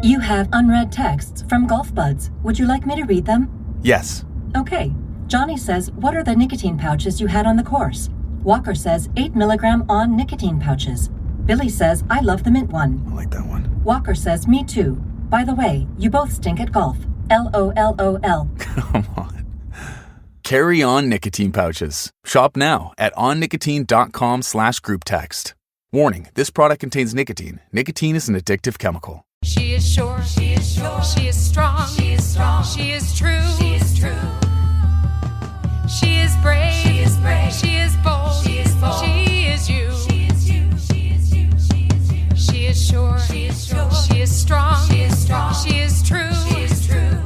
You have unread texts from Golf Buds. Would you like me to read them? Yes. Okay. Johnny says, what are the nicotine pouches you had on the course? Walker says, 8 milligram on nicotine pouches. Billy says, I love the mint one. I like that one. Walker says, me too. By the way, you both stink at golf. LOLOL. Come on. Carry on nicotine pouches. Shop now at onnicotine.com/group text. Warning, this product contains nicotine. Nicotine is an addictive chemical. She is sure, she is sure, she is strong, she is strong, she is true, she is true. She is brave, she is brave, she is bold, she is bold. She is you, she is you, she is you, she is you. She is sure, she is sure, she is strong, she is strong, she is true, she is true.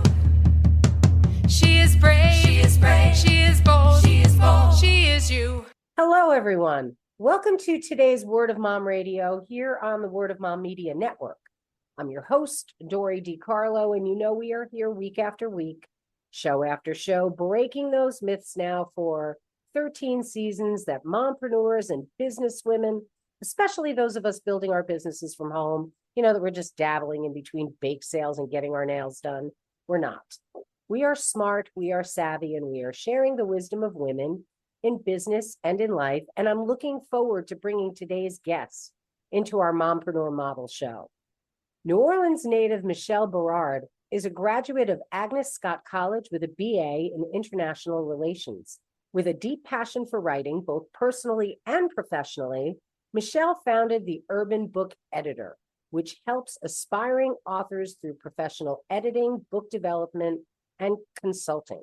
She is brave, she is brave, she is bold, she is bold. She is you. Hello, everyone. Welcome to today's Word of Mom Radio here on the Word of Mom Media Network. I'm your host, Dori DeCarlo, and you know we are here week after week, show after show, breaking those myths now for 13 seasons that mompreneurs and businesswomen, especially those of us building our businesses from home, that we're just dabbling in between bake sales and getting our nails done. We're not. We are smart, we are savvy, and we are sharing the wisdom of women in business and in life. And I'm looking forward to bringing today's guests into our Mompreneur Model Show. New Orleans native Michele Barard is a graduate of Agnes Scott College with a BA in International Relations. With a deep passion for writing, both personally and professionally, Michele founded the Urban Book Editor, which helps aspiring authors through professional editing, book development, and consulting.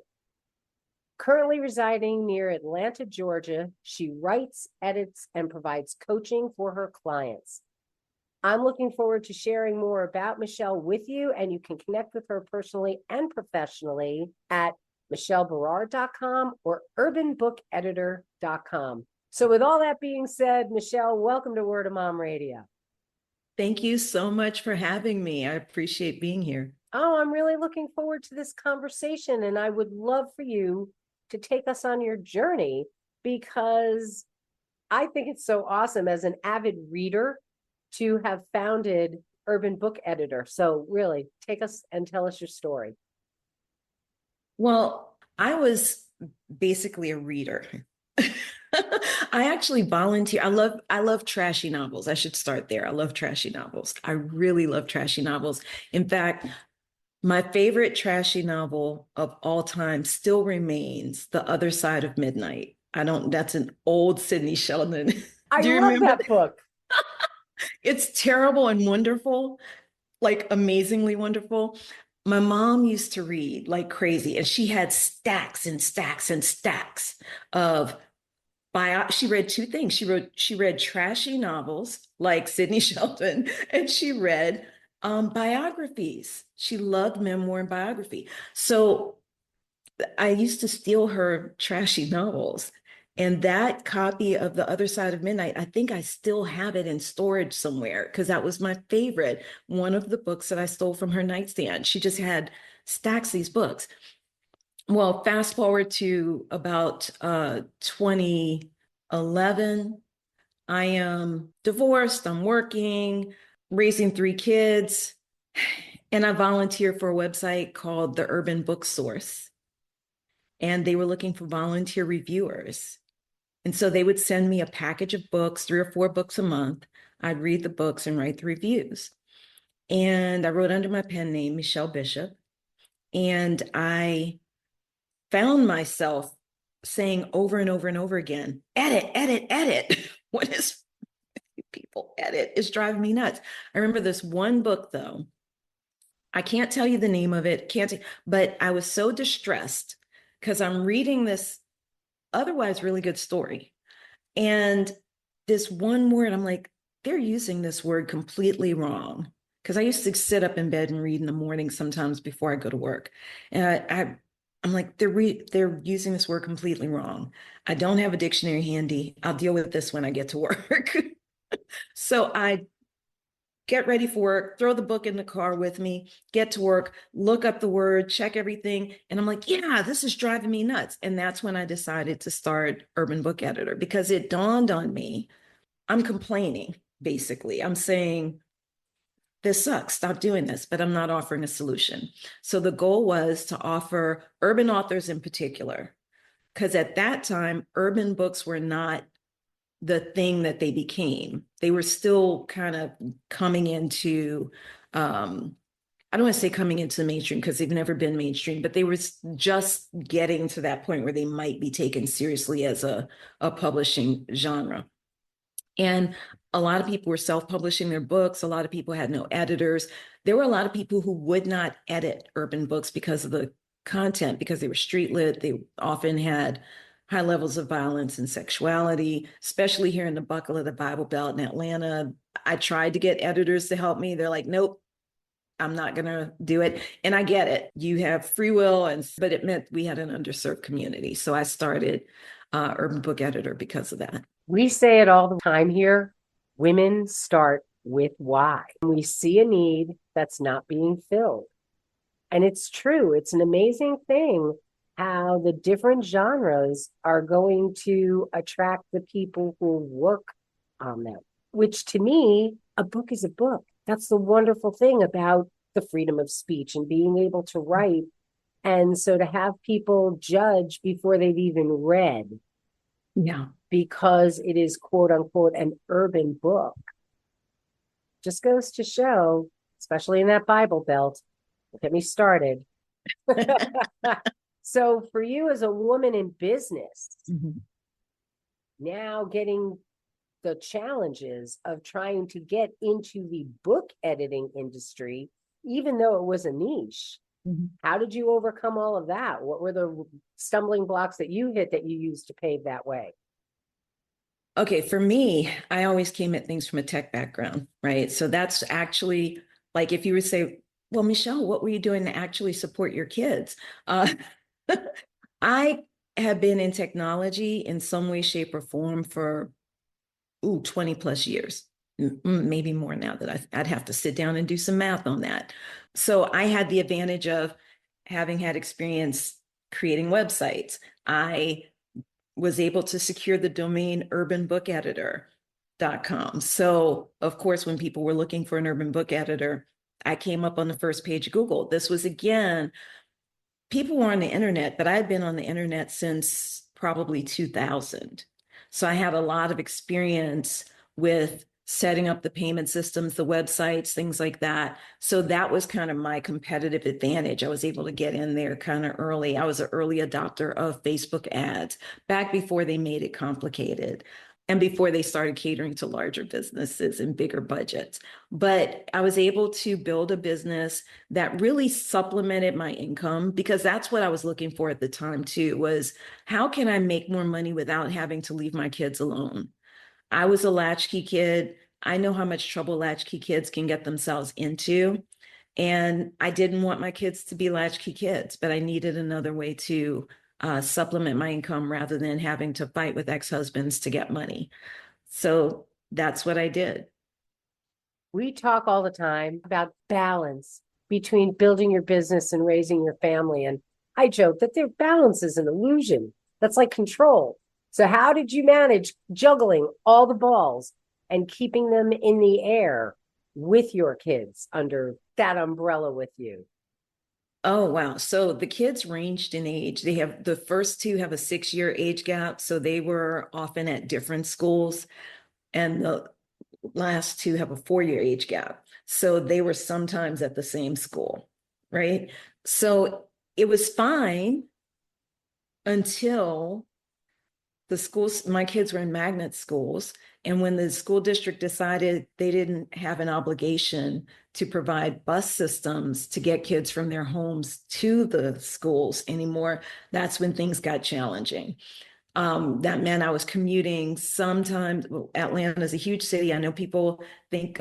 Currently residing near Atlanta, Georgia, she writes, edits, and provides coaching for her clients. I'm looking forward to sharing more about Michele with you, and you can connect with her personally and professionally at michellebarard.com or urbanbookeditor.com. So with all that being said, Michele, welcome to Word of Mom Radio. Thank you so much for having me. I appreciate being here. Oh, I'm really looking forward to this conversation, and I would love for you to take us on your journey, because I think it's so awesome as an avid reader to have founded Urban Book Editor. So really, take us and tell us your story. Well, I was basically a reader. I actually volunteer. I love trashy novels. I should start there. I love trashy novels. I really love trashy novels. In fact, my favorite trashy novel of all time still remains The Other Side of Midnight. That's an old Sidney Sheldon. I love that book. It's terrible and wonderful, like amazingly wonderful. My mom used to read like crazy, and she had stacks and stacks and stacks of she read two things. She read trashy novels like Sidney Sheldon, and she read biographies. She loved memoir and biography. So I used to steal her trashy novels. And that copy of The Other Side of Midnight, I think I still have it in storage somewhere, because that was my favorite. One of the books that I stole from her nightstand. She just had stacks of these books. Well, fast forward to about 2011. I am divorced. I'm working, raising 3 kids, and I volunteer for a website called the Urban Book Source. And they were looking for volunteer reviewers. And so they would send me a package of books, 3 or 4 books a month. I'd read the books and write the reviews. And I wrote under my pen name, Michele Bishop. And I found myself saying over and over and over again, edit, edit, edit. What is people edit? It's driving me nuts. I remember this one book, though. I can't tell you the name of it, but I was so distressed because I'm reading this otherwise really good story. And this one word, I'm like, they're using this word completely wrong. Because I used to sit up in bed and read in the morning sometimes before I go to work. And I'm like, they're using this word completely wrong. I don't have a dictionary handy. I'll deal with this when I get to work. So I get ready for work, throw the book in the car with me, get to work, look up the word, check everything. And I'm like, yeah, this is driving me nuts. And that's when I decided to start Urban Book Editor, because it dawned on me, I'm complaining, basically. I'm saying this sucks, stop doing this, but I'm not offering a solution. So the goal was to offer urban authors in particular, because at that time, urban books were not the thing that they became. They were still kind of coming into, I don't want to say coming into the mainstream because they've never been mainstream, but they were just getting to that point where they might be taken seriously as a publishing genre. And a lot of people were self-publishing their books. A lot of people had no editors. There were a lot of people who would not edit urban books because of the content, because they were street lit. They often had high levels of violence and sexuality, especially here in the Buckle of the Bible Belt in Atlanta. I tried to get editors to help me. They're like, nope, I'm not going to do it. And I get it. You have free will, but it meant we had an underserved community. So I started Urban Book Editor because of that. We say it all the time here. Women start with why. We see a need that's not being filled. And it's true. It's an amazing thing how the different genres are going to attract the people who work on them, which to me, a book is a book. That's the wonderful thing about the freedom of speech and being able to write. And so to have people judge before they've even read, yeah, because it is quote unquote an urban book, just goes to show, especially in that Bible Belt, get me started. So for you as a woman in business, now getting the challenges of trying to get into the book editing industry, even though it was a niche, how did you overcome all of that? What were the stumbling blocks that you hit that you used to pave that way? Okay, for me, I always came at things from a tech background, right? So that's actually like if you would say, well, Michele, what were you doing to actually support your kids? I have been in technology in some way, shape, or form for 20 plus years, maybe more now that I'd have to sit down and do some math on that. So I had the advantage of having had experience creating websites. I was able to secure the domain urbanbookeditor.com. So of course, when people were looking for an urban book editor, I came up on the first page of Google. This was, again, people were on the internet, but I had been on the internet since probably 2000. So I had a lot of experience with setting up the payment systems, the websites, things like that. So that was kind of my competitive advantage. I was able to get in there kind of early. I was an early adopter of Facebook ads back before they made it complicated and before they started catering to larger businesses and bigger budgets. But I was able to build a business that really supplemented my income, because that's what I was looking for at the time too, was how can I make more money without having to leave my kids alone? I was a latchkey kid. I know how much trouble latchkey kids can get themselves into. And I didn't want my kids to be latchkey kids, but I needed another way to supplement my income rather than having to fight with ex-husbands to get money. So that's what I did. We talk all the time about balance between building your business and raising your family. And I joke that their balance is an illusion. That's like control. So how did you manage juggling all the balls and keeping them in the air with your kids under that umbrella with you? Oh, wow. So the kids ranged in age. The first two have a 6-year age gap. So they were often at different schools. And the last two have a 4-year age gap. So they were sometimes at the same school, right? So it was fine until the schools, my kids were in magnet schools. And when the school district decided they didn't have an obligation to provide bus systems to get kids from their homes to the schools anymore, that's when things got challenging. That meant I was commuting sometimes. Well, Atlanta is a huge city. I know people think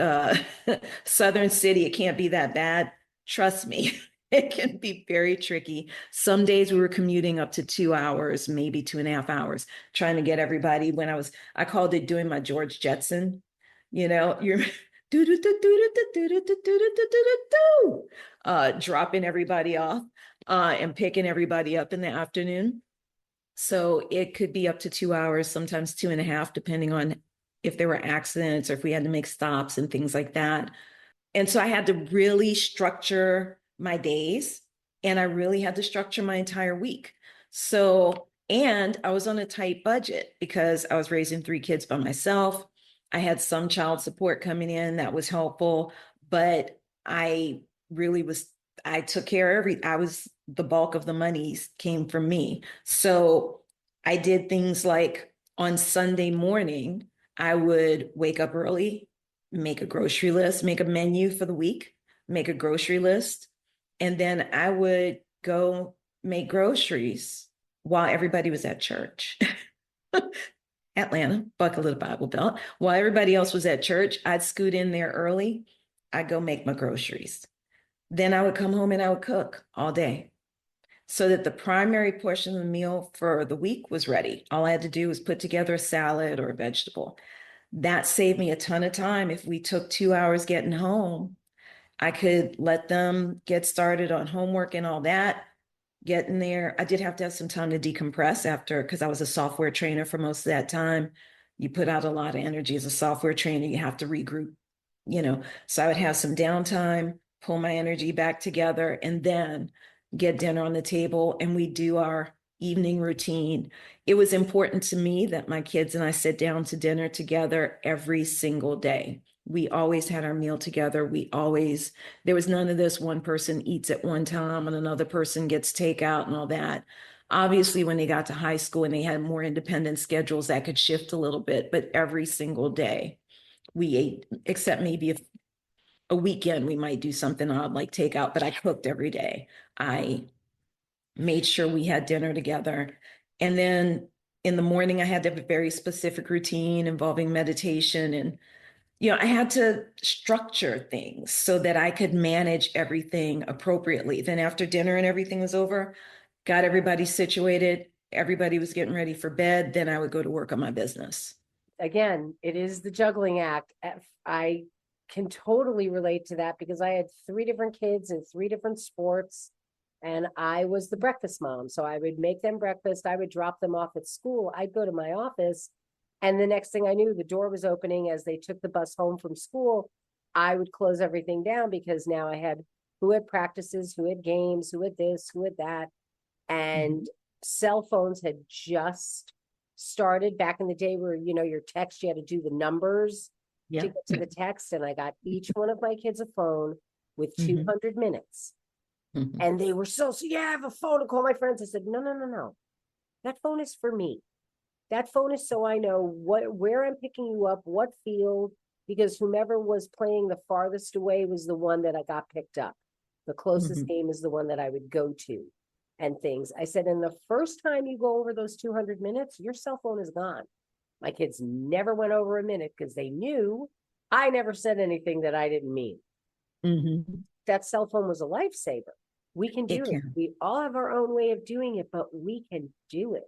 Southern city, it can't be that bad. Trust me. It can be very tricky. Some days we were commuting up to 2 hours, maybe 2.5 hours, trying to get everybody. I called it doing my George Jetson, you're dropping everybody off and picking everybody up in the afternoon. So it could be up to 2 hours, sometimes 2.5, depending on if there were accidents or if we had to make stops and things like that. And so I had to really structure my days, and I really had to structure my entire week. So, and I was on a tight budget because I was raising 3 kids by myself. I had some child support coming in that was helpful, but I really was, I took care of the bulk of the monies came from me. So I did things like on Sunday morning, I would wake up early, make a grocery list, make a menu for the week, make a grocery list, and then I would go make groceries while everybody was at church. Atlanta, buckle of the Bible Belt. While everybody else was at church, I'd scoot in there early. I'd go make my groceries. Then I would come home and I would cook all day so that the primary portion of the meal for the week was ready. All I had to do was put together a salad or a vegetable. That saved me a ton of time. If we took 2 hours getting home, I could let them get started on homework and all that. Get in there. I did have to have some time to decompress after, because I was a software trainer for most of that time. You put out a lot of energy as a software trainer. You have to regroup, So I would have some downtime, pull my energy back together, and then get dinner on the table. And we do our evening routine. It was important to me that my kids and I sit down to dinner together every single day. We always had our meal together. There was none of this one person eats at one time and another person gets takeout and all that. Obviously, when they got to high school and they had more independent schedules, that could shift a little bit, but every single day we ate, except maybe if a weekend we might do something odd like takeout, but I cooked every day. I made sure we had dinner together. And then in the morning, I had to have a very specific routine involving meditation. And, I had to structure things so that I could manage everything appropriately. Then after dinner and everything was over, got everybody situated, everybody was getting ready for bed, then I would go to work on my business. Again, it is the juggling act. I can totally relate to that because I had 3 different kids in 3 different sports. And I was the breakfast mom. So I would make them breakfast. I would drop them off at school. I'd go to my office. And the next thing I knew, the door was opening as they took the bus home from school. I would close everything down because now I had who had practices, who had games, who had this, who had that. And cell phones had just started back in the day where, your text, you had to do the numbers to get to the text. And I got each one of my kids a phone with 200 minutes. And they were so, yeah, I have a phone to call my friends. I said, no. That phone is for me. That phone is so I know where I'm picking you up, what field, because whomever was playing the farthest away was the one that I got picked up. The closest game is the one that I would go to and things. I said, and the first time you go over those 200 minutes, your cell phone is gone. My kids never went over a minute because they knew I never said anything that I didn't mean. That cell phone was a lifesaver. We can do it. We all have our own way of doing it, but we can do it.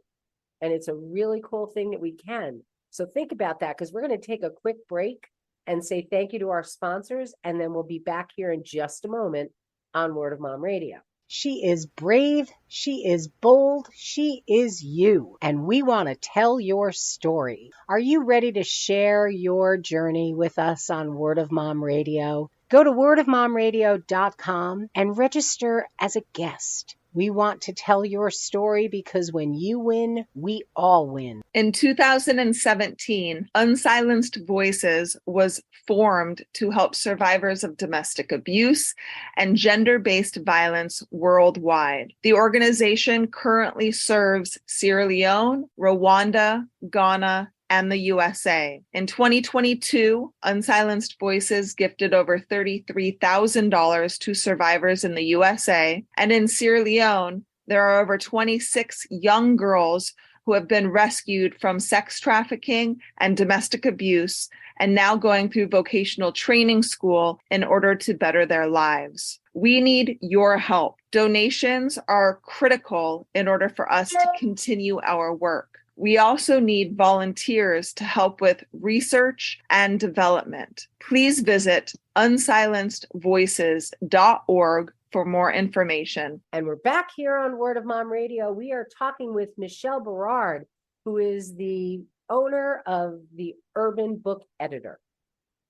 And it's a really cool thing that we can. So think about that, because we're going to take a quick break and say thank you to our sponsors. And then we'll be back here in just a moment on Word of Mom Radio. She is brave. She is bold. She is you. And we want to tell your story. Are you ready to share your journey with us on Word of Mom Radio? Go to wordofmomradio.com and register as a guest. We want to tell your story because when you win, we all win. In 2017, Unsilenced Voices was formed to help survivors of domestic abuse and gender-based violence worldwide. The organization currently serves Sierra Leone, Rwanda, Ghana, and the USA. In 2022, Unsilenced Voices gifted over $33,000 to survivors in the USA, and in Sierra Leone, there are over 26 young girls who have been rescued from sex trafficking and domestic abuse and now going through vocational training school in order to better their lives. We need your help. Donations are critical in order for us to continue our work. We also need volunteers to help with research and development. Please visit unsilencedvoices.org for more information. And we're back here on Word of Mom Radio. We are talking with Michele Barard, who is the owner of the Urban Book Editor.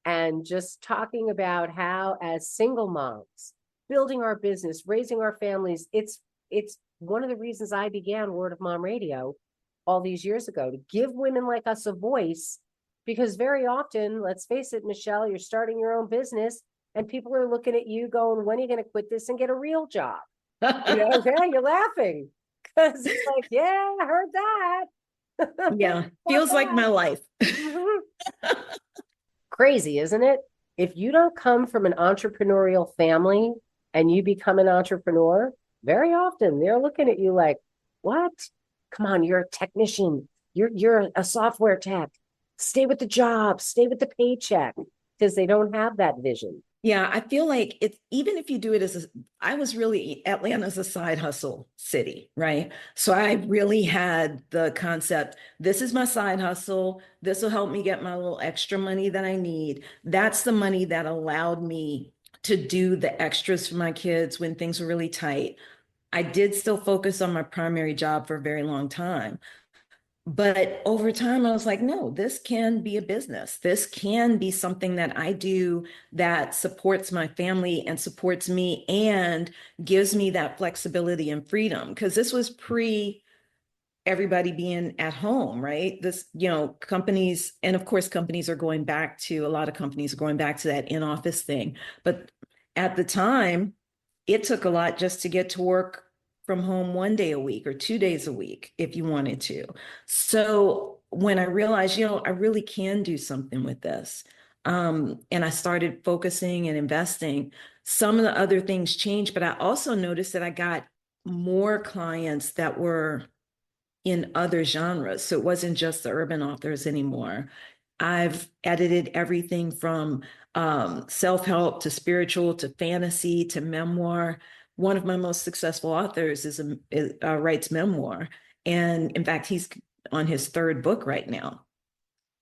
and just talking about how, as single moms, building our business, raising our families, it's one of the reasons I began Word of Mom Radio all these years ago, to give women like us a voice, because very often, let's face it, Michele, you're starting your own business and people are looking at you going, when are you going to quit this and get a real job? Yeah, you're laughing because it's like, yeah, I heard that. Yeah, feels like my life. Mhm. Crazy, isn't it? If you don't come from an entrepreneurial family and you become an entrepreneur, very often they're looking at you like, what? Come on, you're a technician. You're a software tech. Stay with the job, stay with the paycheck, because they don't have that vision. Yeah, I feel like it's, even if you do it I was really, Atlanta's a side hustle city, right? So I really had the concept, this is my side hustle. This will help me get my little extra money that I need. That's the money that allowed me to do the extras for my kids when things were really tight. I did still focus on my primary job for a very long time. But over time, I was like, no, this can be a business. This can be something that I do that supports my family and supports me and gives me that flexibility and freedom. Because this was pre everybody being at home, right? This, companies, and of course, companies are going back to, a lot of companies are going back to that in-office thing. But at the time, it took a lot just to get to work from home 1 day a week or 2 days a week if you wanted to. So when I realized, I really can do something with this, and I started focusing and investing, some of the other things changed, but I also noticed that I got more clients that were in other genres. So it wasn't just the urban authors anymore. I've edited everything from self-help to spiritual to fantasy to memoir. One of my most successful authors writes memoir. And in fact, he's on his third book right now.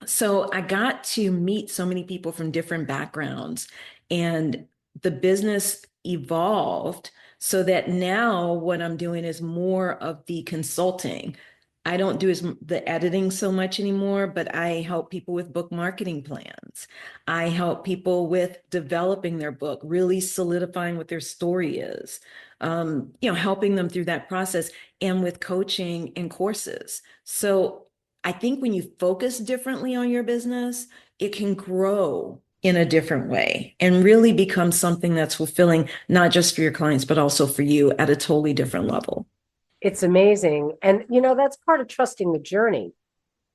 So I got to meet so many people from different backgrounds, and the business evolved so that now what I'm doing is more of the consulting. I don't do the editing so much anymore, but I help people with book marketing plans. I help people with developing their book, really solidifying what their story is, helping them through that process, and with coaching and courses. So I think when you focus differently on your business, it can grow in a different way and really become something that's fulfilling, not just for your clients, but also for you at a totally different level. It's amazing. And, that's part of trusting the journey,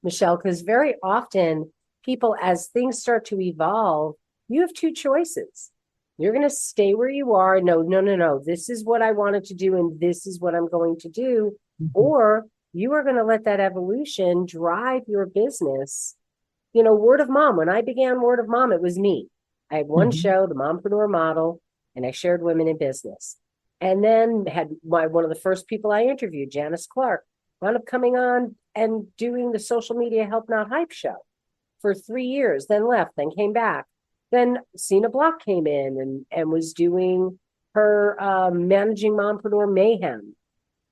Michele, because very often people, as things start to evolve, you have two choices. You're going to stay where you are. No. This is what I wanted to do, and this is what I'm going to do. Mm-hmm. Or you are going to let that evolution drive your business. Word of Mom, when I began Word of Mom, it was me. I had one show, the Mompreneur Model, and I shared women in business. And then had one of the first people I interviewed, Janice Clark, wound up coming on and doing the social media Help Not Hype show for 3 years, then left, then came back. Then Sina Block came in and was doing her Managing Mompreneur Mayhem.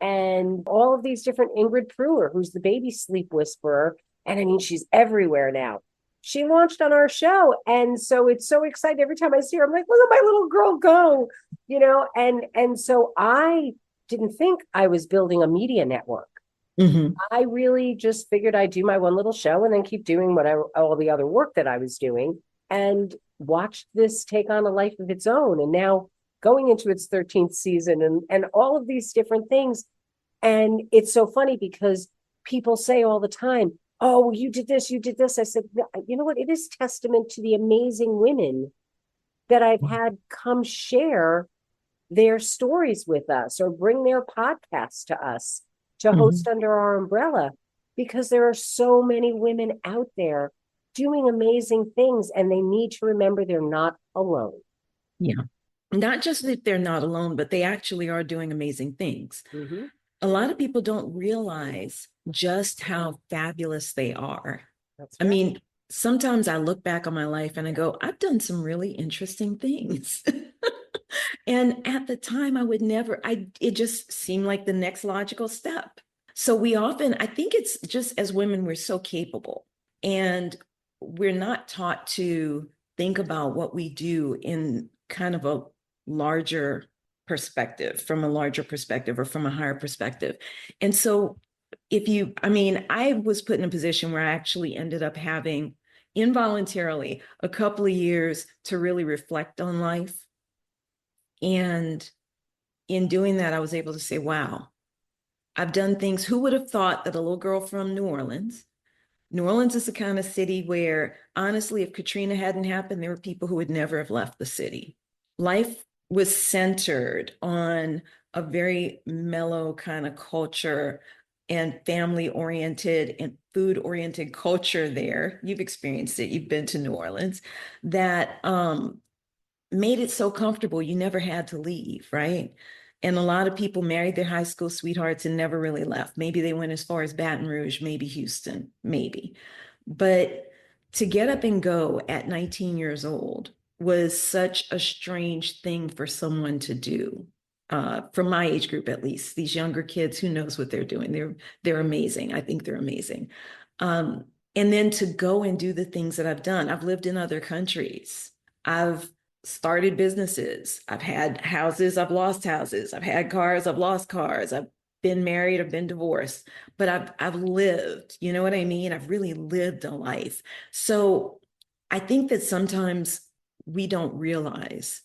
And all of these different, Ingrid Pruer, who's the baby sleep whisperer. And I mean, she's everywhere now. She launched on our show. And so it's so exciting. Every time I see her, I'm like, look at my little girl go, and so I didn't think I was building a media network. Mm-hmm. I really just figured I'd do my one little show and then keep doing all the other work that I was doing, and watched this take on a life of its own. And now going into its 13th season and all of these different things. And it's so funny because people say all the time, oh, you did this. I said, you know what? It is testament to the amazing women that I've had come share their stories with us or bring their podcasts to us to host under our umbrella, because there are so many women out there doing amazing things, and they need to remember they're not alone. Yeah. Not just that they're not alone, but they actually are doing amazing things. Mm-hmm. A lot of people don't realize just how fabulous they are. That's right. I mean, sometimes I look back on my life and I go, I've done some really interesting things. And at the time I would never, it just seemed like the next logical step. So we often, I think it's just as women, we're so capable, and we're not taught to think about what we do in kind of a larger perspective, from a larger perspective or from a higher perspective. And so I was put in a position where I actually ended up having involuntarily a couple of years to really reflect on life. And in doing that, I was able to say, wow, I've done things. Who would have thought that a little girl from New Orleans is the kind of city where, honestly, if Katrina hadn't happened, there were people who would never have left the city. Life was centered on a very mellow kind of culture and family-oriented and food-oriented culture there. You've experienced it. You've been to New Orleans. That made it so comfortable. You never had to leave, right? And a lot of people married their high school sweethearts and never really left. Maybe they went as far as Baton Rouge, maybe Houston, maybe. But to get up and go at 19 years old was such a strange thing for someone to do. From my age group, at least, these younger kids, who knows what they're doing? They're amazing. I think they're amazing. And then to go and do the things that I've done. I've lived in other countries. I've started businesses. I've had houses. I've lost houses. I've had cars. I've lost cars. I've been married. I've been divorced. But I've lived. You know what I mean? I've really lived a life. So I think that sometimes we don't realize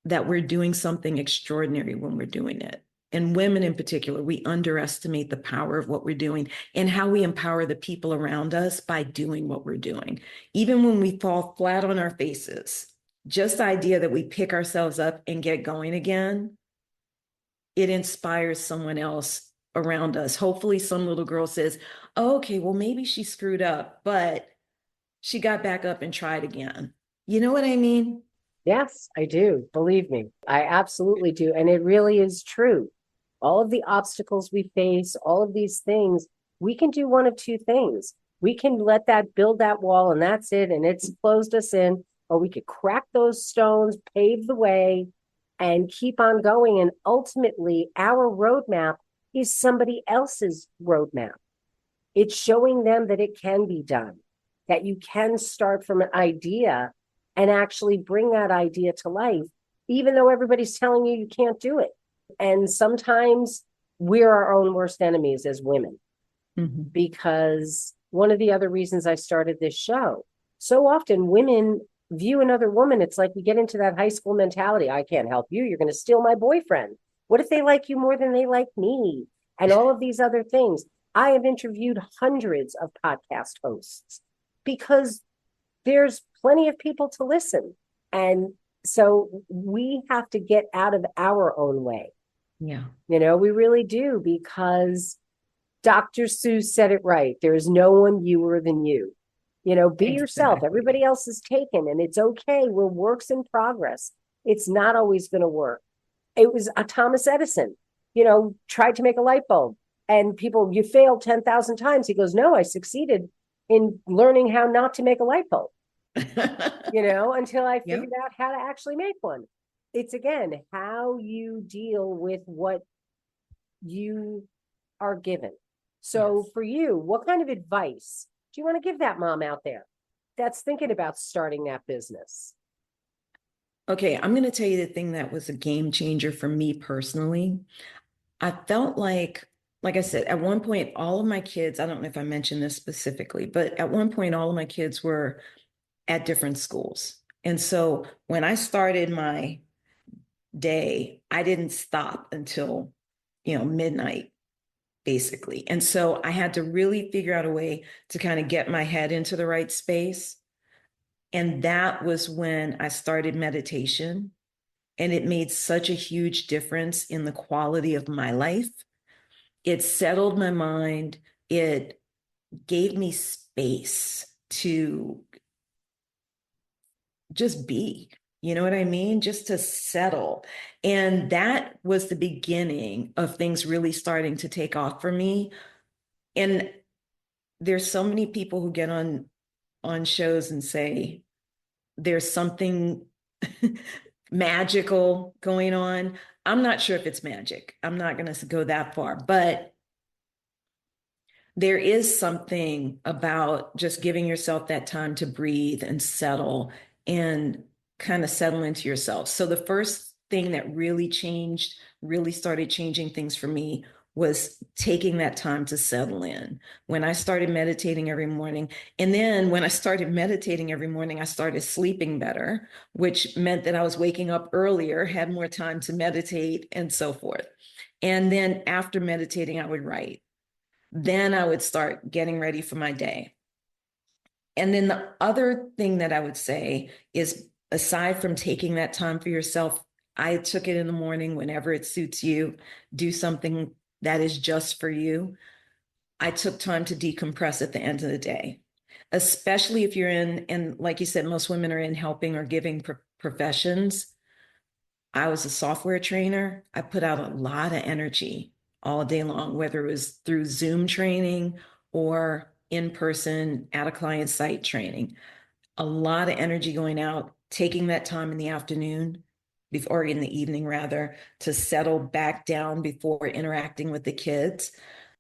that we're doing something extraordinary when we're doing it. And women in particular, we underestimate the power of what we're doing and how we empower the people around us by doing what we're doing. Even when we fall flat on our faces, just the idea that we pick ourselves up and get going again, it inspires someone else around us. Hopefully some little girl says, oh, okay, well, maybe she screwed up, but she got back up and tried again. You know what I mean? Yes, I do. Believe me, I absolutely do. And it really is true. All of the obstacles we face, all of these things, we can do one of two things. We can let that build that wall and that's it. And it's closed us in, or we could crack those stones, pave the way and keep on going. And ultimately our roadmap is somebody else's roadmap. It's showing them that it can be done, that you can start from an idea and actually bring that idea to life, even though everybody's telling you you can't do it. And sometimes we're our own worst enemies as women, because one of the other reasons I started this show, so often women view another woman, it's like we get into that high school mentality. I can't help you. You're going to steal my boyfriend. What if they like you more than they like me? And all of these other things. I have interviewed hundreds of podcast hosts because there's plenty of people to listen. And so we have to get out of our own way. Yeah. You know, we really do, because Dr. Seuss said it right. There is no one newer than you. You know, be yourself. Everybody else is taken and it's okay. We're works in progress. It's not always going to work. It was Thomas Edison, you know, tried to make a light bulb and people, you failed 10,000 times. He goes, no, I succeeded in learning how not to make a light bulb. You know, until I figured out how to actually make one. It's again, how you deal with what you are given. So for you, what kind of advice do you want to give that mom out there that's thinking about starting that business? Okay, I'm going to tell you the thing that was a game changer for me personally. I felt like I said, at one point, all of my kids, I don't know if I mentioned this specifically, but at one point, all of my kids were at different schools. And so when I started my day, I didn't stop until, midnight, basically. And so I had to really figure out a way to kind of get my head into the right space. And that was when I started meditation. And it made such a huge difference in the quality of my life. It settled my mind. It gave me space to just be, you know what I mean? Just to settle. And that was the beginning of things really starting to take off for me. And there's so many people who get on shows and say there's something magical going on. I'm not sure if it's magic. I'm not going to go that far, but there is something about just giving yourself that time to breathe and settle and kind of settle into yourself. So the first thing that really started changing things for me was taking that time to settle in. When I started meditating every morning, and then when I started meditating every morning, I started sleeping better, which meant that I was waking up earlier, had more time to meditate, and so forth. And then after meditating, I would write. Then I would start getting ready for my day. And then the other thing that I would say is, aside from taking that time for yourself, I took it in the morning whenever it suits you. Do something that is just for you. I took time to decompress at the end of the day, especially if you're in, and like you said, most women are in helping or giving professions. I was a software trainer. I put out a lot of energy all day long, whether it was through Zoom training or in person at a client site training. A lot of energy going out, taking that time in the afternoon, or in the evening rather, to settle back down before interacting with the kids.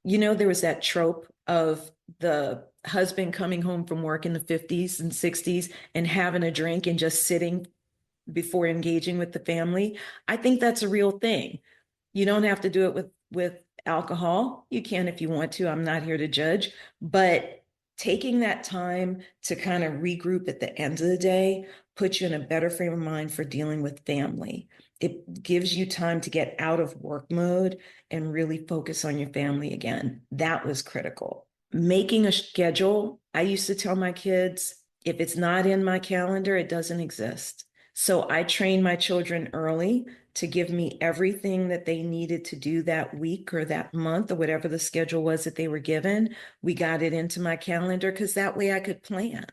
You know, there was that trope of the husband coming home from work in the 50s and 60s and having a drink and just sitting before engaging with the family. I think that's a real thing. You don't have to do it with alcohol. You can if you want to. I'm not here to judge, but taking that time to kind of regroup at the end of the day puts you in a better frame of mind for dealing with family. It gives you time to get out of work mode and really focus on your family again. That was critical. Making a schedule. I used to tell my kids, if it's not in my calendar, it doesn't exist. So I trained my children early to give me everything that they needed to do that week or that month or whatever the schedule was that they were given. We got it into my calendar because that way I could plan.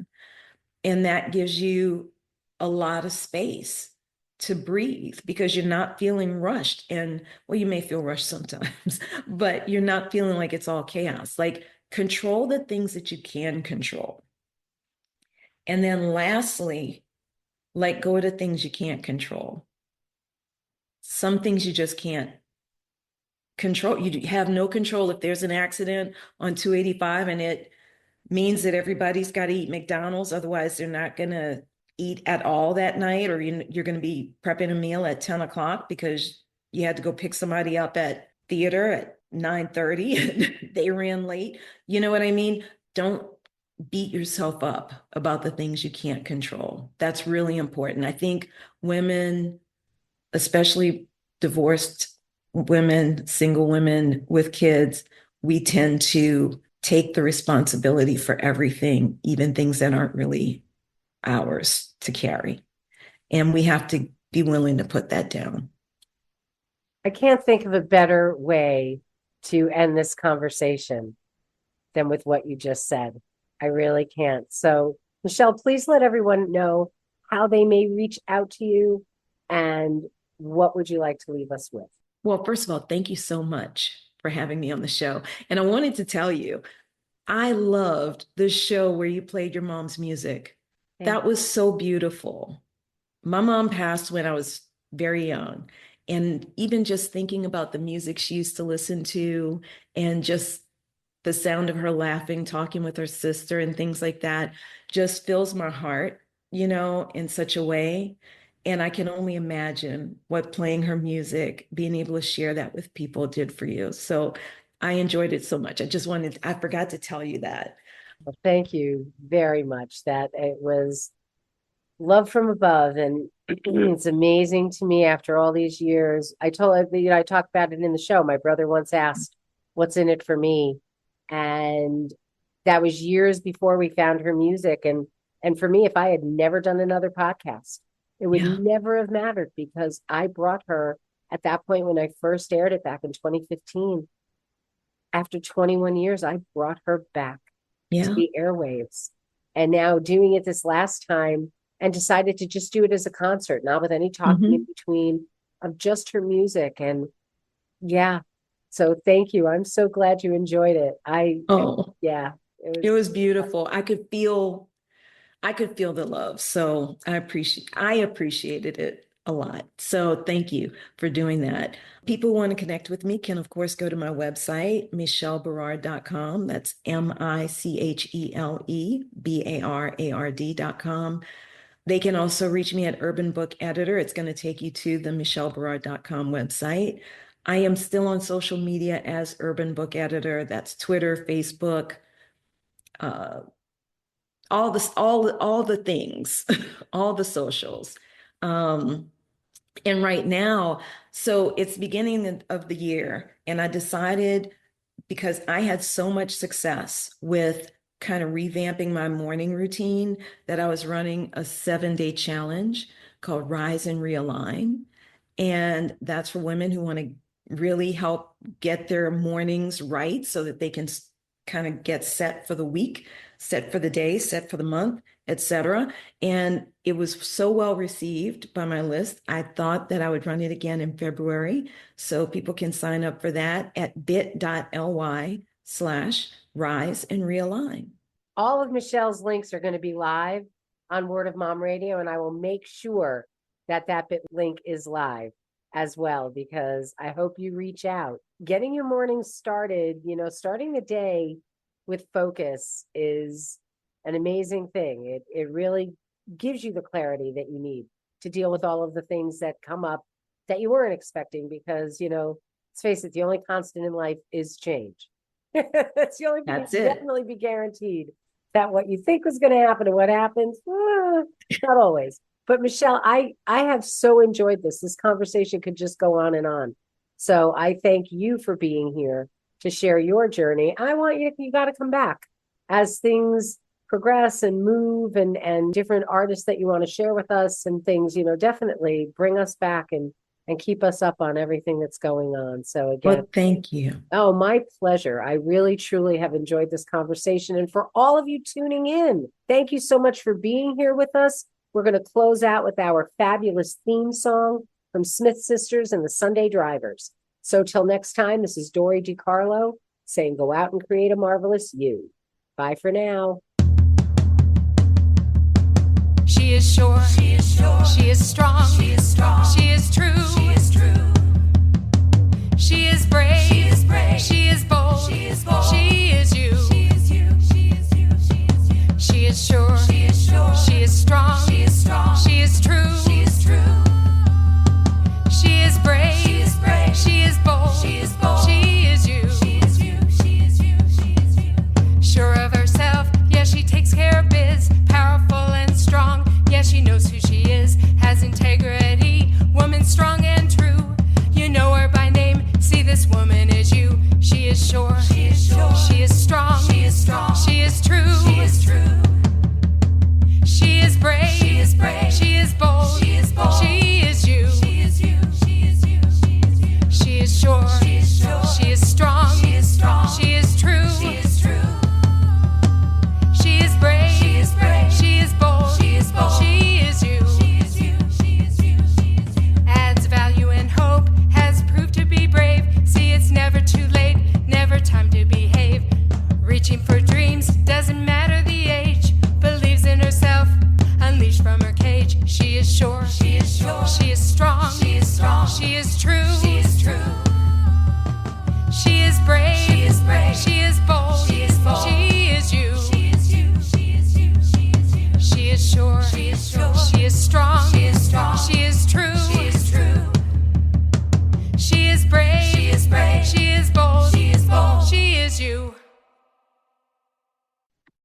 And that gives you a lot of space to breathe because you're not feeling rushed. And well, you may feel rushed sometimes, but you're not feeling like it's all chaos. Like, control the things that you can control. And then lastly, let go of the things you can't control. Some things you just can't control. You have no control if there's an accident on 285 and it means that everybody's got to eat McDonald's. Otherwise, they're not going to eat at all that night, or you're going to be prepping a meal at 10 o'clock because you had to go pick somebody up at theater at 9:30 and they ran late. You know what I mean? Don't beat yourself up about the things you can't control. That's really important. I think women, especially divorced women, single women with kids, we tend to take the responsibility for everything, even things that aren't really ours to carry. And we have to be willing to put that down. I can't think of a better way to end this conversation than with what you just said. I really can't. So, Michele, please let everyone know how they may reach out to you, and what would you like to leave us with? Well, first of all, thank you so much for having me on the show. And I wanted to tell you, I loved the show where you played your mom's music. That was so beautiful. My mom passed when I was very young. And even just thinking about the music she used to listen to and just the sound of her laughing, talking with her sister and things like that just fills my heart, you know, in such a way. And I can only imagine what playing her music, being able to share that with people did for you. So I enjoyed it so much. I forgot to tell you that. Well, thank you very much. That it was love from above. And it's amazing to me after all these years. I talked about it in the show. My brother once asked, "What's in it for me?" And that was years before we found her music. And for me, if I had never done another podcast, it would never have mattered, because I brought her at that point when I first aired it back in 2015. After 21 years, I brought her back to the airwaves. And now doing it this last time, and decided to just do it as a concert, not with any talking in between, of just her music. And so thank you. I'm so glad you enjoyed it. It was beautiful. I could feel the love. So I appreciated it a lot. So thank you for doing that. People who want to connect with me can, of course, go to my website, michellebarard.com. That's MICHELEBARARD.com. They can also reach me at Urban Book Editor. It's going to take you to the michellebarard.com website. I am still on social media as Urban Book Editor. That's Twitter, Facebook, all the things, all the socials. And right now, so it's beginning of the year, and I decided, because I had so much success with kind of revamping my morning routine, that I was running a 7-day challenge called Rise and Realign. And that's for women who want to really help get their mornings right so that they can kind of get set for the week, set for the day, set for the month, etc. And it was so well received by my list, I thought that I would run it again in February. So people can sign up for that at bit.ly/Rise and Realign. All of Michelle's links are going to be live on Word of Mom Radio, and I will make sure that bit link is live as well, because I hope you reach out. Getting your morning started, starting the day with focus is an amazing thing. It really gives you the clarity that you need to deal with all of the things that come up that you weren't expecting, because, let's face it, the only constant in life is change. That's the only thing that can definitely be guaranteed, that what you think was going to happen and what happens, not always. But Michele, I have so enjoyed this. This conversation could just go on and on. So I thank you for being here to share your journey. I want you got to come back as things progress and move, and different artists that you want to share with us and things, definitely bring us back and keep us up on everything that's going on. So again, well, thank you. Oh, my pleasure. I really, truly have enjoyed this conversation. And for all of you tuning in, thank you so much for being here with us. We're going to close out with our fabulous theme song from Smith Sisters and the Sunday Drivers. So till next time, this is Dori DeCarlo saying, go out and create a marvelous you. Bye for now. She is sure. She is sure. She is strong. She is strong. She is true. She is true. She is brave. She is brave. She is bold. She is bold. She is you. She is you. She is you. She is you. She is sure. She is sure. She is strong. She is strong. She is true. She is true. She is brave. She is brave. She is bold. She is bold. She is you. She is you. She is you. She is you. Sure of herself, yeah, she takes care of biz. Powerful and strong, yeah, she knows who she is. Has integrity, woman strong and true. You know her by name, see this woman is you. She is sure. She is sure. She is strong. She is strong. She is true. She is true. She is brave. She is brave. She is bold. She is bold. She is you. She is you. She is you. She is you. She is sure. She is sure. She is strong. She is strong. She is true. She is true. She is brave. She is brave. She is bold. She is bold. She is you. She is you. She is you. She is you. Adds value and hope. Has proved to be brave. See, it's never too late. Never time to behave. Reaching for dreams. Doesn't matter the age. Believes in herself. Unleashed from her cage. She is sure. She is sure. She is strong. She is strong. She is true. She is true. She is brave. She is brave. She is bold. She is bold. She is you. She is you. She is you. She is you. She is sure. She is sure.